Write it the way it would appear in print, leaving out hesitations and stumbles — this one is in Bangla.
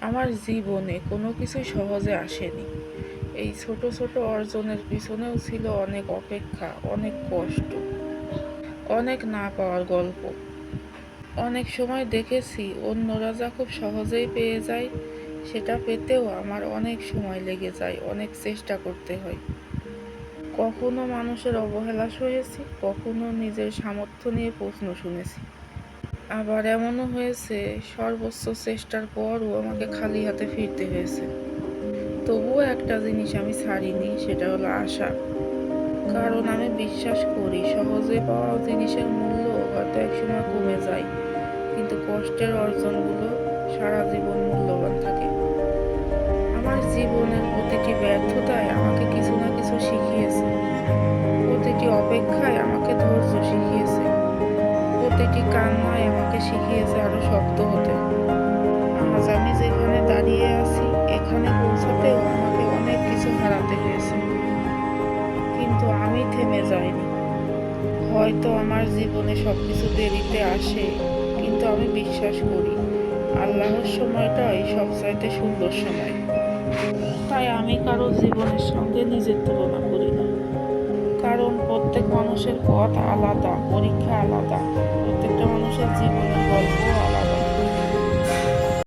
আমার জীবনে কোনো কিছুই সহজে আসেনি। এই ছোট ছোট অর্জনের পিছনেও ছিল অনেক অপেক্ষা, অনেক কষ্ট, অনেক না পাওয়ার গল্প। অনেক সময় দেখেছি অন্যরা যা খুব সহজেই পেয়ে যায়, সেটা পেতেও আমার অনেক সময় লেগে যায়, অনেক চেষ্টা করতে হয়। কখনো মানুষের অবহেলা সহেছি, কখনো নিজের সামর্থ্য নিয়ে প্রশ্ন শুনেছি। আবার এমনও হয়েছে সর্বোচ্চ চেষ্টার পরও আমাকে খালি হাতে ফিরতে হয়েছে। তবুও একটা জিনিস আমি ছাড়িনি, সেটা হলো আশা। কারণ আমি বিশ্বাস করি সহজে পাওয়া জিনিসের মূল্য হয়তো একসময় কমে যায়, কিন্তু কষ্টের অর্জনগুলো সারা জীবন মূল্যবান থাকে। আমার জীবনের প্রতিটি ব্যর্থতায় আমাকে কিছু না কিছু শিখিয়েছে। প্রতিটি অপেক্ষায় আমাকে ধৈর্য শিখিয়েছে। প্রতিটি কান্নায় আমাকে শিখিয়েছে আরো শক্ত হতে। আজ আমি যেখানে দাঁড়িয়ে আছি, এখানে পৌঁছাতেও আমাকে অনেক কিছু হারাতে হয়েছে, কিন্তু আমি থেমে যাইনি। হয়তো আমার জীবনে সবকিছু দেরিতে আসে, কিন্তু আমি বিশ্বাস করি আল্লাহর সময়টাই সবচাইতে সুন্দর সময়। তাই আমি কারো জীবনের সঙ্গে নিজের তুলনা করি না। কারণ প্রত্যেক মানুষের পথ আলাদা, পরীক্ষা আলাদা, প্রত্যেকটা মানুষের জীবনের গল্প আলাদা।